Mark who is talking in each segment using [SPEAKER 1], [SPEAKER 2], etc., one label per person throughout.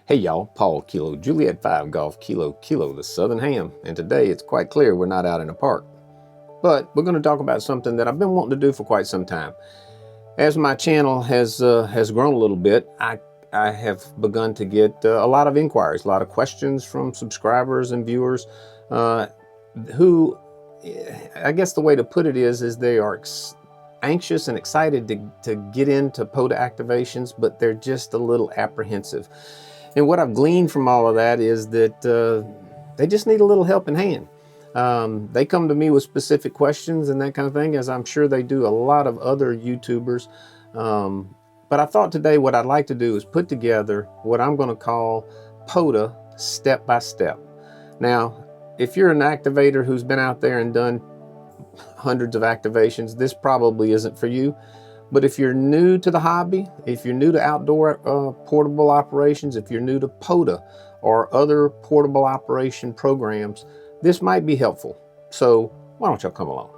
[SPEAKER 1] Hey y'all, Paul Kilo, Juliet 5 Golf Kilo Kilo, the Southern Ham, and today it's quite clear we're not out in a park. But we're going to talk about something that I've been wanting to do for quite some time. As my channel has grown a little bit, I have begun to get a lot of inquiries, a lot of questions from subscribers and viewers who, I guess the way to put it is they are anxious and excited to get into POTA activations, but they're just a little apprehensive. And what I've gleaned from all of that is that they just need a little help in hand. They come to me with specific questions and that kind of thing, as I'm sure they do a lot of other YouTubers. But I thought today what I'd like to do is put together what I'm going to call POTA step by step. Now, if you're an activator who's been out there and done hundreds of activations, this probably isn't for you. But if you're new to the hobby, if you're new to outdoor portable operations, if you're new to POTA or other portable operation programs, this might be helpful. So why don't y'all come along?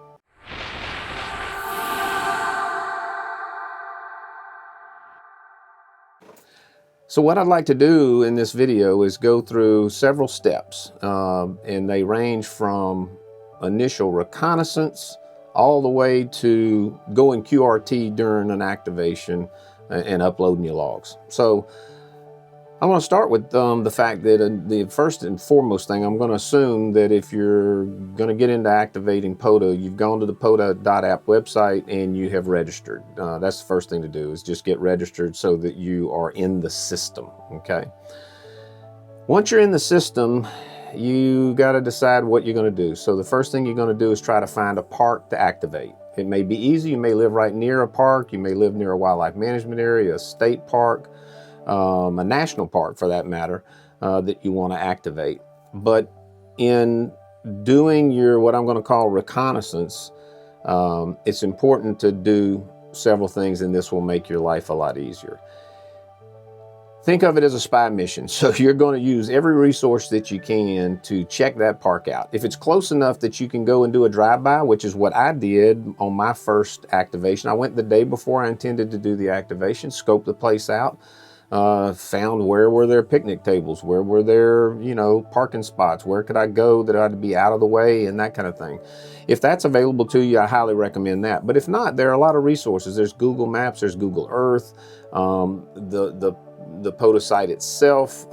[SPEAKER 1] So what I'd like to do in this video is go through several steps, and they range from initial reconnaissance all the way to going QRT during an activation and uploading your logs. So I want to start with the fact that the first and foremost thing, I'm going to assume that if you're going to get into activating POTA, you've gone to the POTA.app website and you have registered. That's the first thing to do, is just get registered so that you are in the system, okay? Once you're in the system, you got to decide what you're going to do. So the first thing you're going to do is try to find a park to activate. It may be easy. You may live right near a park. You may live near a wildlife management area, a state park, a national park for that matter, that you want to activate. But in doing your, what I'm going to call reconnaissance, it's important to do several things, and this will make your life a lot easier. Think of it as a spy mission. So you're going to use every resource that you can to check that park out. If it's close enough that you can go and do a drive-by, which is what I did on my first activation. I went the day before I intended to do the activation, scoped the place out, found where were there picnic tables, where were there, parking spots, where could I go that I'd be out of the way, and that kind of thing. If that's available to you, I highly recommend that. But if not, there are a lot of resources. There's Google Maps, there's Google Earth, the POTA site itself,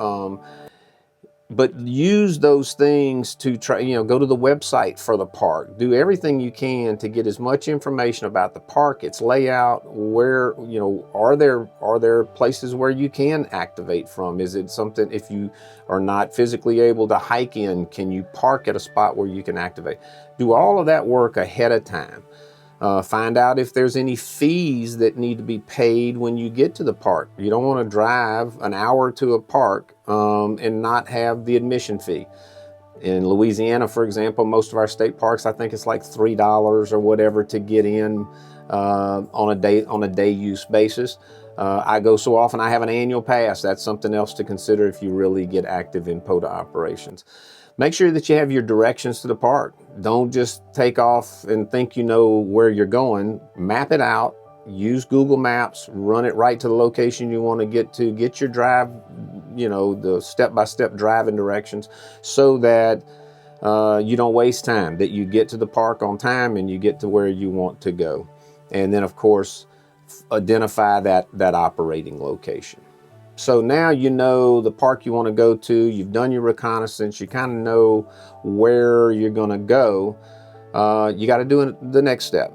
[SPEAKER 1] but use those things to try, go to the website for the park. Do everything you can to get as much information about the park, its layout, where, are there places where you can activate from? Is it something, if you are not physically able to hike in, can you park at a spot where you can activate? Do all of that work ahead of time. Find out if there's any fees that need to be paid when you get to the park. You don't want to drive an hour to a park and not have the admission fee. In Louisiana, for example, most of our state parks, I think it's like $3 or whatever to get in on a day use basis. I go so often, I have an annual pass. That's something else to consider if you really get active in POTA operations. Make sure that you have your directions to the park. Don't just take off and think you know where you're going. Map it out. Use Google Maps. Run it right to the location you want to get to. Get your drive, the step-by-step driving directions, so that you don't waste time, that you get to the park on time and you get to where you want to go. And then, of course, identify that operating location. So now you know the park you want to go to, you've done your reconnaissance, you kind of know where you're going to go. You got to do the next step.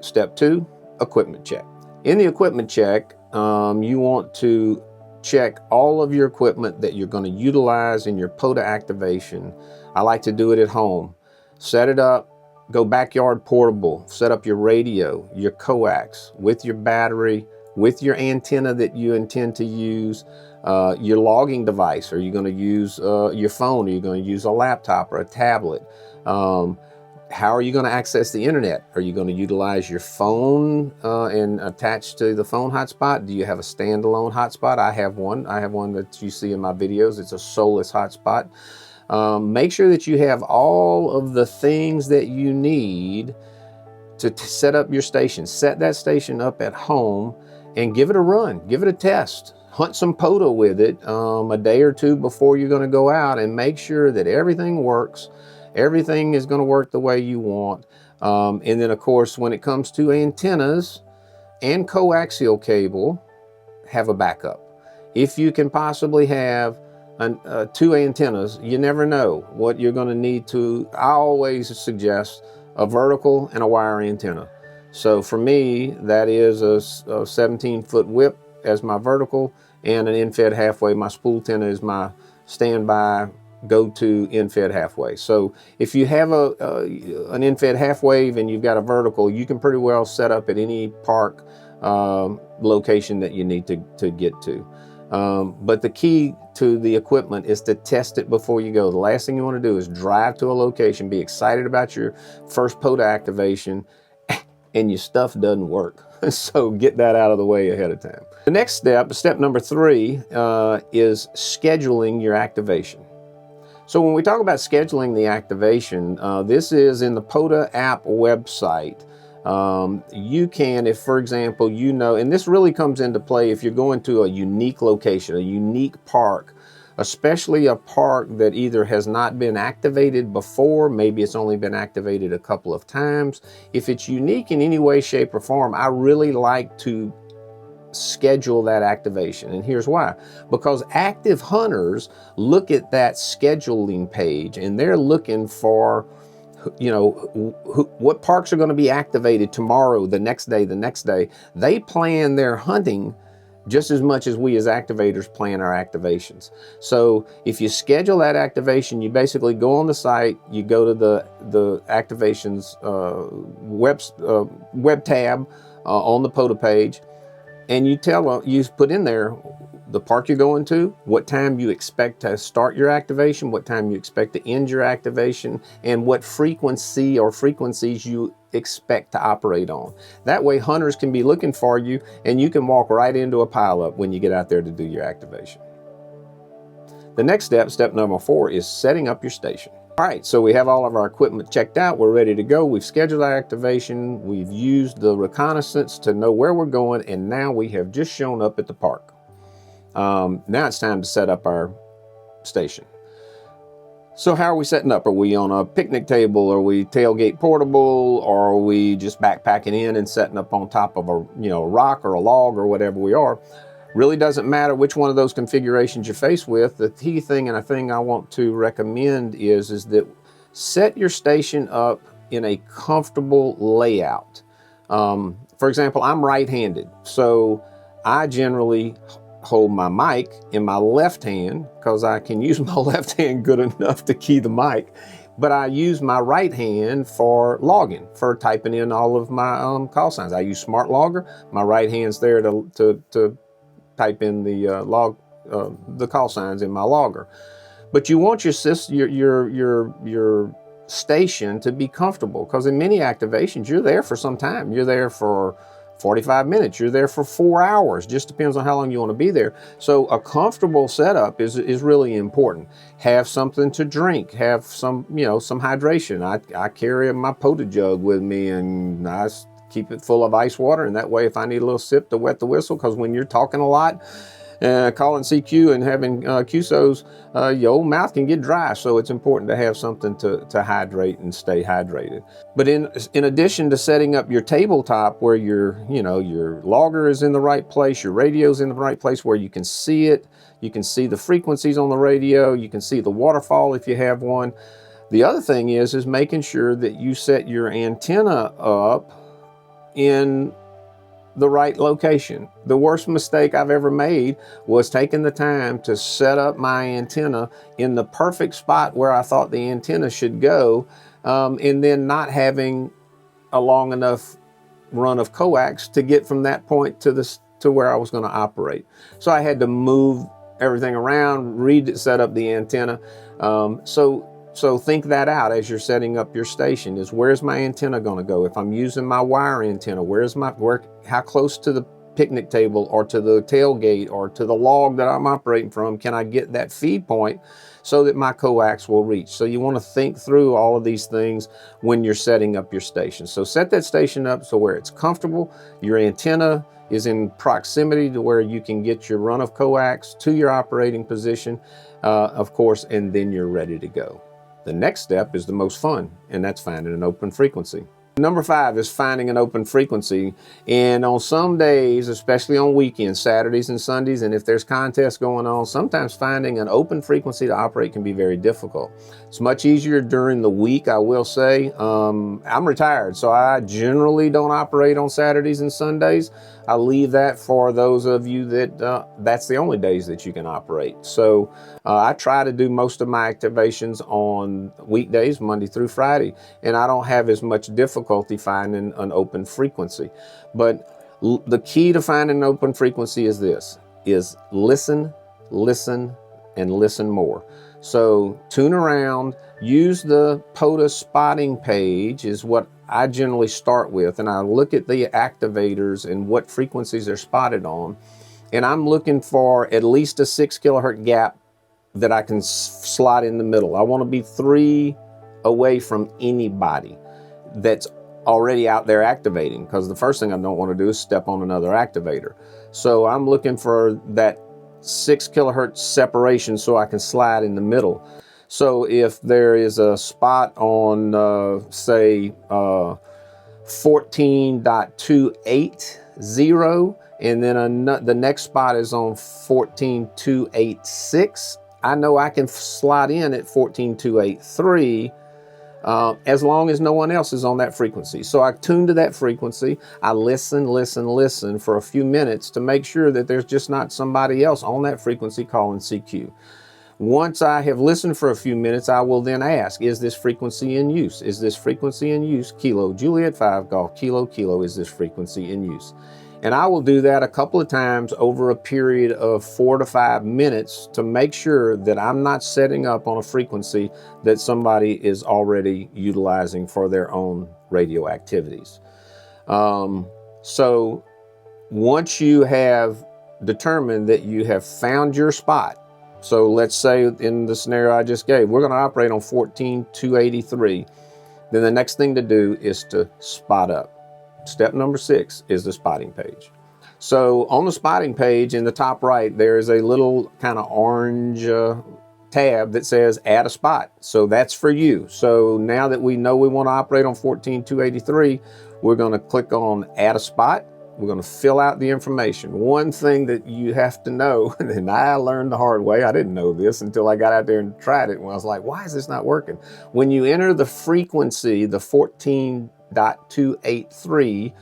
[SPEAKER 1] Step 2, equipment check. In the equipment check, you want to check all of your equipment that you're going to utilize in your POTA activation. I like to do it at home. Set it up, go backyard portable, set up your radio, your coax with your battery, with your antenna that you intend to use, your logging device. Are you going to use your phone? Are you going to use a laptop or a tablet? How are you going to access the internet? Are you going to utilize your phone and attach to the phone hotspot? Do you have a standalone hotspot? I have one. I have one that you see in my videos. It's a soulless hotspot. Make sure that you have all of the things that you need to set up your station. Set that station up at home and give it a run. Give it a test. hunt some POTA with it a day or two before you're going to go out, and make sure that everything works. Everything is going to work the way you want. And then, of course, when it comes to antennas and coaxial cable, have a backup. If you can possibly have two antennas, you never know what you're going to need to. I always suggest a vertical and a wire antenna. So for me, that is a 17-foot whip as my vertical, and an end-fed half-wave. My spool antenna is my standby go-to end-fed half-wave. So if you have an end-fed half-wave and you've got a vertical, you can pretty well set up at any park location that you need to get to. But the key to the equipment is to test it before you go. The last thing you want to do is drive to a location, be excited about your first POTA activation, and your stuff doesn't work. So get that out of the way ahead of time. The next step, step number 3, is scheduling your activation. So when we talk about scheduling the activation, this is in the POTA app website. You can, if for example, you know, and this really comes into play if you're going to a unique location, a unique park, especially a park that either has not been activated before, maybe it's only been activated a couple of times. If it's unique in any way, shape, or form, I really like to schedule that activation. And here's why. Because active hunters look at that scheduling page and they're looking for, you know, what parks are going to be activated tomorrow, the next day, the next day. They plan their hunting just as much as we as activators plan our activations. So if you schedule that activation, you basically go on the site, you go to the activations web tab on the POTA page, and you put in there the park you're going to, what time you expect to start your activation, what time you expect to end your activation, and what frequency or frequencies you expect to operate on. That way hunters can be looking for you and you can walk right into a pileup when you get out there to do your activation. The next step, step number 4, is setting up your station. All right, so we have all of our equipment checked out. We're ready to go. We've scheduled our activation. We've used the reconnaissance to know where we're going, and now we have just shown up at the park. Now it's time to set up our station. So how are we setting up? Are we on a picnic table? Are we tailgate portable? Or are we just backpacking in and setting up on top of a rock or a log or whatever we are? Really doesn't matter which one of those configurations you're faced with. The key thing, and a thing I want to recommend is that set your station up in a comfortable layout. For example, I'm right-handed, so I generally hold my mic in my left hand because I can use my left hand good enough to key the mic, but I use my right hand for logging, for typing in all of my call signs. I use Smart Logger. My right hand's there to type in the call signs in my logger. But you want your station to be comfortable, because in many activations you're there for some time. You're there for 45 minutes, you're there for 4 hours, just depends on how long you want to be there. So a comfortable setup is really important. Have something to drink, have some hydration. I carry my POTA jug with me, and I keep it full of ice water, and that way if I need a little sip to wet the whistle, because when you're talking a lot, calling CQ and having QSOs, your old mouth can get dry, so it's important to have something to hydrate and stay hydrated. But in addition to setting up your tabletop where your logger is in the right place, your radio's in the right place where you can see it, you can see the frequencies on the radio, you can see the waterfall if you have one. The other thing is making sure that you set your antenna up in the right location. The worst mistake I've ever made was taking the time to set up my antenna in the perfect spot where I thought the antenna should go, and then not having a long enough run of coax to get from that point to where I was going to operate. So I had to move everything around, set up the antenna. So think that out as you're setting up your station, is where's my antenna going to go? If I'm using my wire antenna, how close to the picnic table or to the tailgate or to the log that I'm operating from can I get that feed point so that my coax will reach? So you want to think through all of these things when you're setting up your station. So set that station up so where it's comfortable, your antenna is in proximity to where you can get your run of coax to your operating position, of course, and then you're ready to go. The next step is the most fun, and that's finding an open frequency. Number 5 is finding an open frequency. And on some days, especially on weekends, Saturdays and Sundays, and if there's contests going on, sometimes finding an open frequency to operate can be very difficult. It's much easier during the week, I will say. I'm retired, so I generally don't operate on Saturdays and Sundays. I leave that for those of you that that's the only days that you can operate. So I try to do most of my activations on weekdays, Monday through Friday, and I don't have as much difficulty finding an open frequency. But the key to finding an open frequency is this, is listen, listen, and listen more. So tune around, use the POTA spotting page is what I generally start with, and I look at the activators and what frequencies they're spotted on, and I'm looking for at least a 6 kilohertz gap that I can slot in the middle. I want to be 3 away from anybody that's already out there activating, because the first thing I don't want to do is step on another activator. So I'm looking for that 6 kilohertz separation so I can slide in the middle. So if there is a spot on, say, 14.280, and then the next spot is on 14.286, I know I can slot in at 14.283 as long as no one else is on that frequency. So I tune to that frequency. I listen, listen, listen for a few minutes to make sure that there's just not somebody else on that frequency calling CQ. Once I have listened for a few minutes, I will then ask, is this frequency in use? Is this frequency in use? Kilo, Juliet 5, Golf, Kilo, Kilo, is this frequency in use? And I will do that a couple of times over a period of 4 to 5 minutes to make sure that I'm not setting up on a frequency that somebody is already utilizing for their own radio activities. So once you have determined that you have found your spot, so let's say in the scenario I just gave, we're going to operate on 14.283. Then the next thing to do is to spot up. Step number 6 is the spotting page. So on the spotting page in the top right, there is a little kind of orange tab that says add a spot. So that's for you. So now that we know we want to operate on 14.283, we're going to click on add a spot. We're going to fill out the information. One thing that you have to know, and I learned the hard way, I didn't know this until I got out there and tried it, and I was like, why is this not working? When you enter the frequency, the 14.283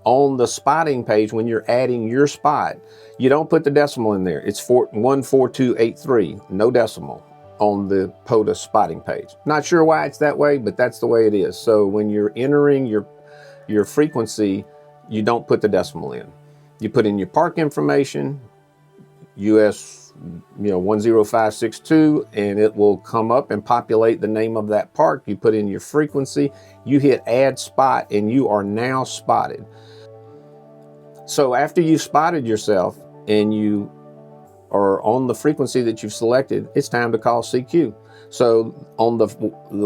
[SPEAKER 1] on the spotting page, when you're adding your spot, you don't put the decimal in there. It's 14283, no decimal on the POTA spotting page. Not sure why it's that way, but that's the way it is. So when you're entering your frequency, you don't put the decimal in. You put in your park information, US 10562, and it will come up and populate the name of that park. You put in your frequency, you hit add spot, and you are now spotted. So after you've spotted yourself and you are on the frequency that you've selected, it's time to call CQ. So on the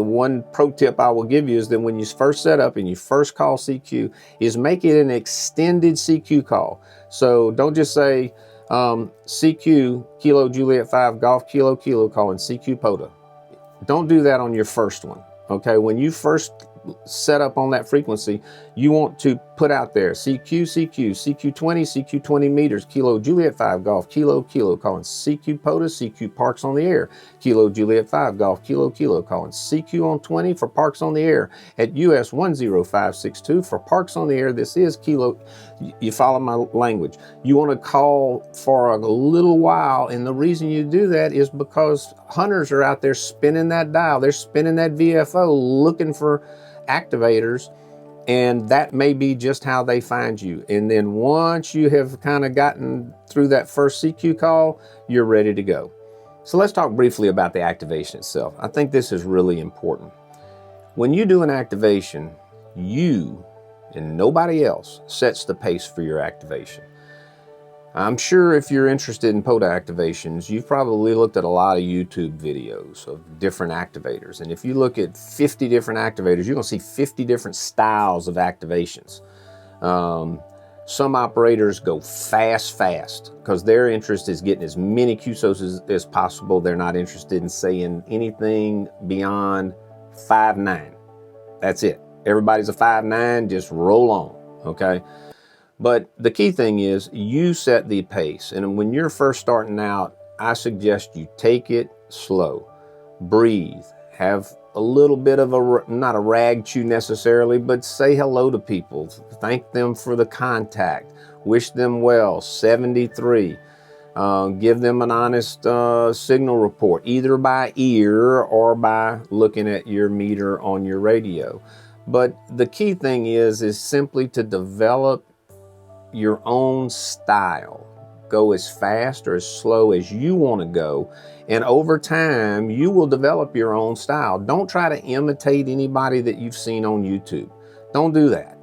[SPEAKER 1] one pro tip I will give you is that when you first set up and you first call CQ, is make it an extended CQ call. So don't just say CQ, Kilo Juliet 5, Golf, Kilo, Kilo, calling CQ POTA. Don't do that on your first one. Okay, when you first set up on that frequency, you want to put out there CQ, CQ, CQ20, CQ20 meters, Kilo Juliet 5, Golf, Kilo, Kilo, calling CQ POTA, CQ Parks on the Air, Kilo Juliet 5, Golf, Kilo, Kilo, calling CQ on 20 for Parks on the Air at US 10562 for Parks on the Air. This is Kilo. You follow my language. You want to call for a little while, and the reason you do that is because hunters are out there spinning that dial. They're spinning that VFO looking for activators, and that may be just how they find you. And then once you have kind of gotten through that first CQ call, you're ready to go. So let's talk briefly about the activation itself. I think this is really important. When you do an activation, you and nobody else sets the pace for your activation. I'm sure if you're interested in POTA activations, you've probably looked at a lot of YouTube videos of different activators. And if you look at 50 different activators, you're going to see 50 different styles of activations. Some operators go fast because their interest is getting as many QSOs as possible. They're not interested in saying anything beyond 5'9". That's it. Everybody's a 5'9", just roll on, okay? But the key thing is you set the pace. And when you're first starting out, I suggest you take it slow, breathe, have a little bit of not a rag chew necessarily, but say hello to people, thank them for the contact, wish them well, 73, give them an honest signal report, either by ear or by looking at your meter on your radio. But the key thing is simply to develop your own style. Go as fast or as slow as you want to go. And over time, you will develop your own style. Don't try to imitate anybody that you've seen on YouTube. Don't do that.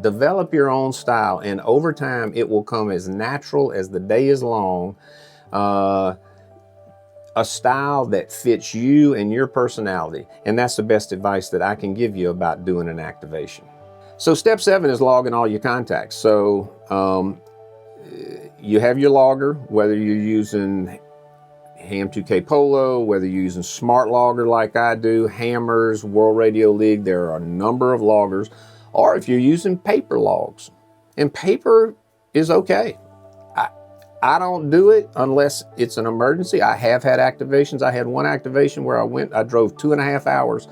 [SPEAKER 1] Develop your own style. And over time, it will come as natural as the day is long. A style that fits you and your personality. And that's the best advice that I can give you about doing an activation. So step 7 is logging all your contacts. So you have your logger, whether you're using Ham 2K Polo, whether you're using Smart Logger like I do, Hammers, World Radio League, there are a number of loggers, or if you're using paper logs. And paper is okay. I don't do it unless it's an emergency. I have had activations. I had one activation where I drove 2.5 hours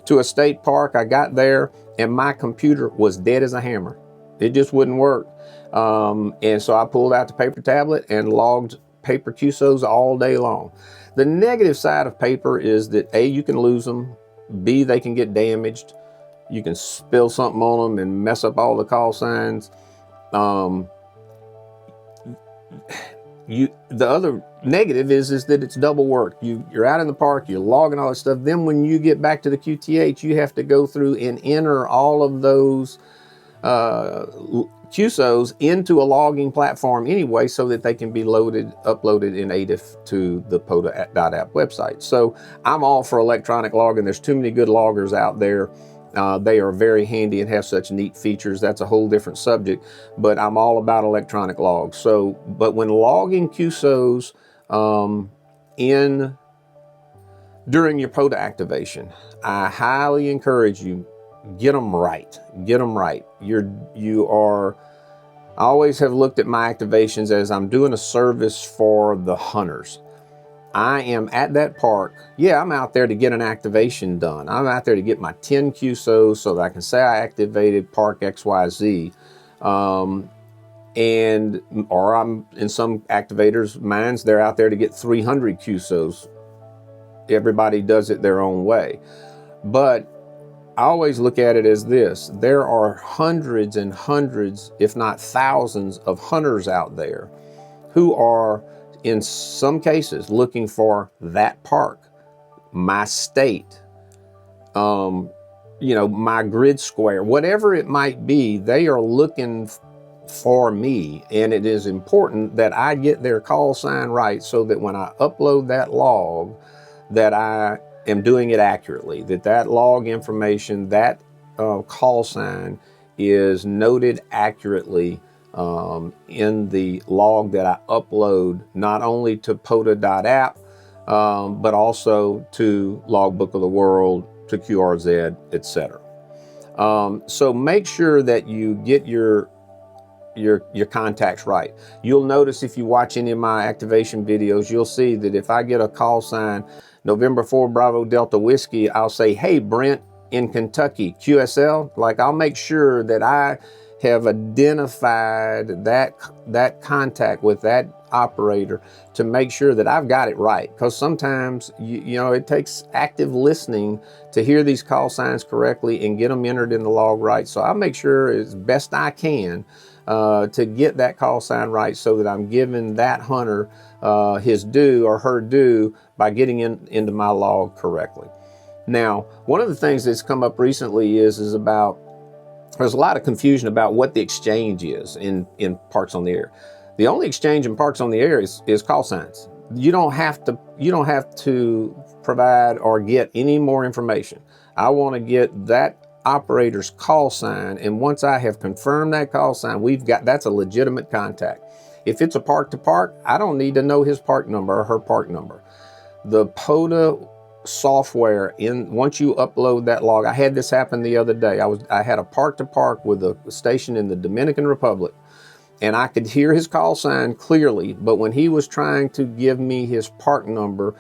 [SPEAKER 1] to a state park. I got there and my computer was dead as a hammer. It just wouldn't work. And so I pulled out the paper tablet and logged paper QSOs all day long. The negative side of paper is that A, you can lose them. B, they can get damaged. You can spill something on them and mess up all the call signs. The other negative is that it's double work. You're out in the park, you're logging all this stuff. Then when you get back to the QTH, you have to go through and enter all of those QSOs into a logging platform anyway, so that they can be uploaded in ADIF to the POTA.app website. So I'm all for electronic logging. There's too many good loggers out there. They are very handy and have such neat features. That's a whole different subject, but I'm all about electronic logs. But when logging QSOs during your POTA activation, I highly encourage you, get them right. Get them right. I always have looked at my activations as I'm doing a service for the hunters. I am at that park. Yeah, I'm out there to get an activation done. I'm out there to get my 10 QSOs so that I can say I activated park XYZ. Or I'm in some activators' minds, they're out there to get 300 QSOs. Everybody does it their own way. But I always look at it as this. There are hundreds and hundreds, if not thousands, of hunters out there who are, in some cases, looking for that park, my state, my grid square, whatever it might be. They are looking for me, and it is important that I get their call sign right so that when I upload that log, that I am doing it accurately, that log information, that call sign is noted accurately in the log that I upload, not only to POTA.app, but also to Logbook of the World, to QRZ, etc. So make sure that you get your contacts right. You'll notice if you watch any of my activation videos, you'll see that if I get a call sign, November 4 Bravo Delta Whiskey, I'll say, hey, Brent in Kentucky, QSL. Like, I'll make sure that I have identified that contact with that operator to make sure that I've got it right. Because sometimes, it takes active listening to hear these call signs correctly and get them entered in the log right. So I'll make sure as best I can to get that call sign right so that I'm giving that hunter his due or her due by getting into my log correctly. Now, one of the things that's come up recently is about, there's a lot of confusion about what the exchange is in Parks on the Air. The only exchange in Parks on the Air is call signs. You don't have to provide or get any more information. I want to get that operator's call sign, and once I have confirmed that call sign, that's a legitimate contact. If it's a park to park, I don't need to know his park number or her park number. The POTA software, once you upload that log, I had this happen the other day. I had a park to park with a station in the Dominican Republic, and I could hear his call sign clearly, but when he was trying to give me his park number,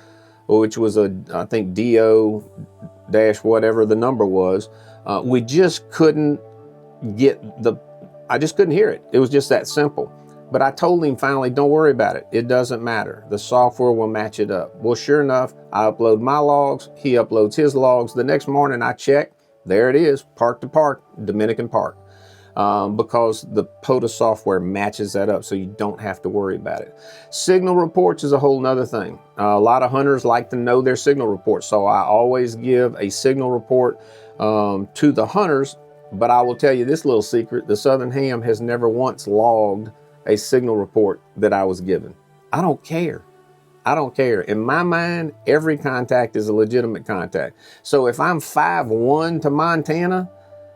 [SPEAKER 1] which was I think DO dash whatever the number was, we just couldn't I just couldn't hear it. It was just that simple. But I told him finally, don't worry about it. It doesn't matter. The software will match it up. Well, sure enough, I upload my logs. He uploads his logs. The next morning I check. There it is, park to park, Dominican Park. Because the POTA software matches that up, so you don't have to worry about it. Signal reports is a whole nother thing. A lot of hunters like to know their signal reports, so I always give a signal report to the hunters, but I will tell you this little secret: the Southern Ham has never once logged a signal report that I was given. I don't care. I don't care. In my mind, every contact is a legitimate contact. So if I'm 5'1" to Montana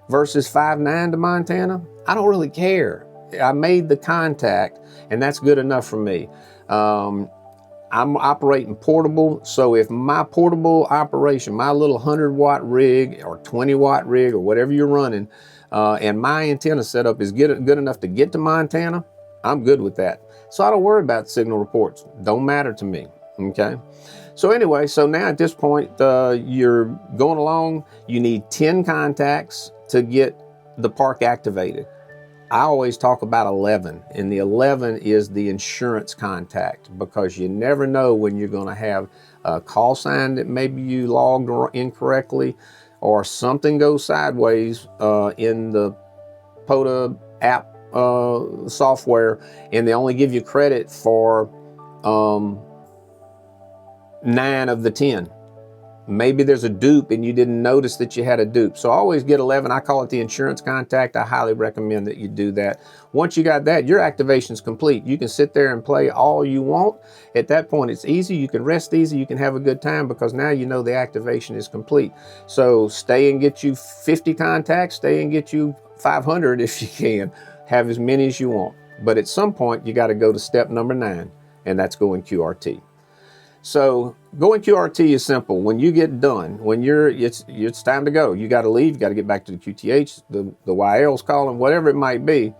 [SPEAKER 1] versus 5'9" to Montana, I don't really care. I made the contact, and that's good enough for me. I'm operating portable, so if my portable operation, my little 100-watt rig or 20-watt rig or whatever you're running, and my antenna setup is good enough to get to Montana, I'm good with that. So I don't worry about signal reports. Don't matter to me, okay? So anyway, so now at this point, you're going along. You need 10 contacts to get the park activated. I always talk about 11, and the 11 is the insurance contact, because you never know when you're going to have a call sign that maybe you logged incorrectly, or something goes sideways in the POTA app software, and they only give you credit for 9 of the 10. Maybe there's a dupe and you didn't notice that you had a dupe. So I always get 11. I call it the insurance contact. I highly recommend that you do that. Once you got that, your activation's complete. You can sit there and play all you want. At that point, it's easy. You can rest easy. You can have a good time, because now you know the activation is complete. So stay and get you 50 contacts. Stay and get you 500 if you can. Have as many as you want. But at some point, you got to go to step number 9, and that's going QRT. So going QRT is simple. When you get done, when it's time to go, you got to leave, you got to get back to the QTH, the YL's calling, whatever it might be.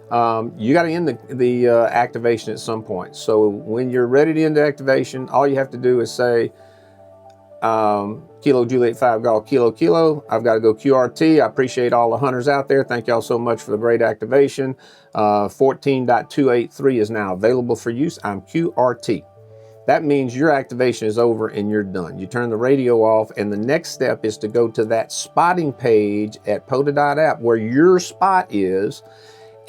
[SPEAKER 1] You got to end the activation at some point. So when you're ready to end the activation, all you have to do is say, Kilo Juliet 5 Golf Kilo Kilo, I've got to go QRT. I appreciate all the hunters out there. Thank y'all so much for the great activation. 14.283 is now available for use. I'm QRT. That means your activation is over and you're done. You turn the radio off, and the next step is to go to that spotting page at POTA.app where your spot is,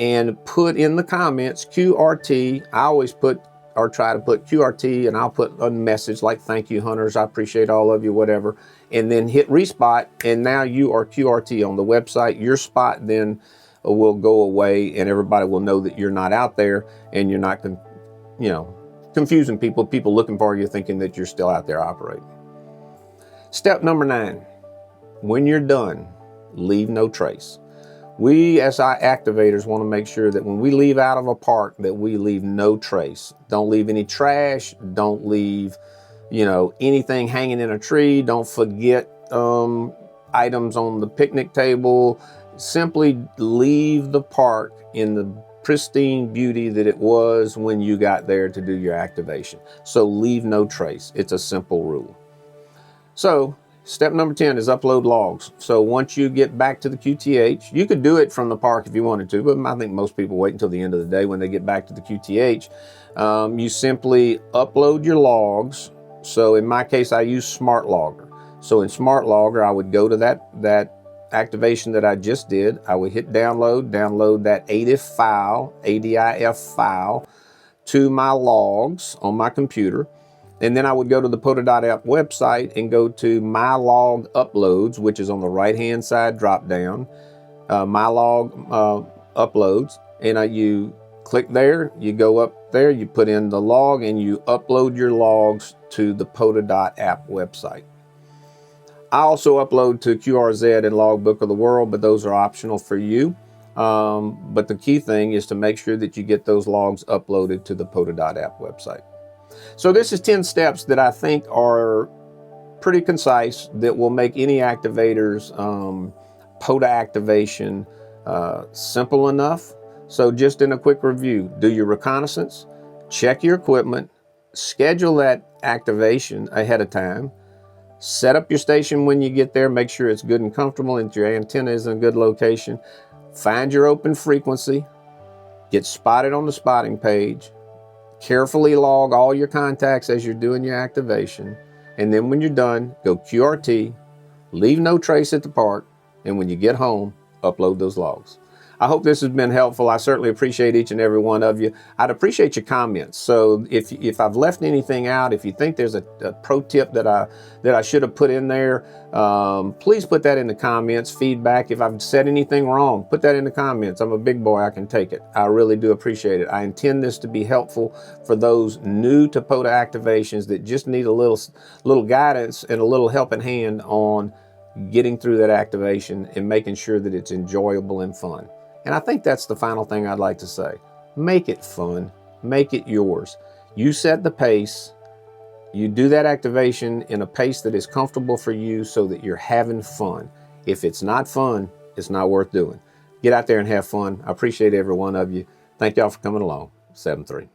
[SPEAKER 1] and put in the comments QRT. I always put, or try to put, QRT, and I'll put a message like, thank you hunters, I appreciate all of you, whatever, and then hit respot, and now you are QRT on the website. Your spot then will go away, and everybody will know that you're not out there, and you're not, confusing people looking for you, thinking that you're still out there operating. Step number 9, when you're done, leave no trace. We as our activators want to make sure that when we leave out of a park, that we leave no trace. Don't leave any trash. Don't leave, anything hanging in a tree. Don't forget items on the picnic table. Simply leave the park in the pristine beauty that it was when you got there to do your activation. So leave no trace. It's a simple rule. So step number 10 is upload logs. So once you get back to the QTH, you could do it from the park if you wanted to, but I think most people wait until the end of the day when they get back to the QTH. You simply upload your logs. So in my case, I use Smart Logger. So in Smart Logger, I would go to that activation that I just did. I would hit download that ADIF file to my logs on my computer. And then I would go to the POTA.app website and go to My Log Uploads, which is on the right-hand side drop down, My Log Uploads. And you click there, you go up there, you put in the log, and you upload your logs to the POTA.app website. I also upload to QRZ and Logbook of the World, but those are optional for you. But the key thing is to make sure that you get those logs uploaded to the POTA.app website. So this is 10 steps that I think are pretty concise that will make any activator's POTA activation simple enough. So just in a quick review, do your reconnaissance, check your equipment, schedule that activation ahead of time, set up your station when you get there, make sure it's good and comfortable and your antenna is in a good location, find your open frequency, get spotted on the spotting page, carefully log all your contacts as you're doing your activation, and then when you're done, go QRT, leave no trace at the park, and when you get home, upload those logs. I hope this has been helpful. I certainly appreciate each and every one of you. I'd appreciate your comments. So if I've left anything out, if you think there's a pro tip that I should have put in there, please put that in the comments. Feedback. If I've said anything wrong, put that in the comments. I'm a big boy. I can take it. I really do appreciate it. I intend this to be helpful for those new to POTA activations that just need a little guidance and a little helping hand on getting through that activation and making sure that it's enjoyable and fun. And I think that's the final thing I'd like to say. Make it fun. Make it yours. You set the pace. You do that activation in a pace that is comfortable for you so that you're having fun. If it's not fun, it's not worth doing. Get out there and have fun. I appreciate every one of you. Thank y'all for coming along. 7-3.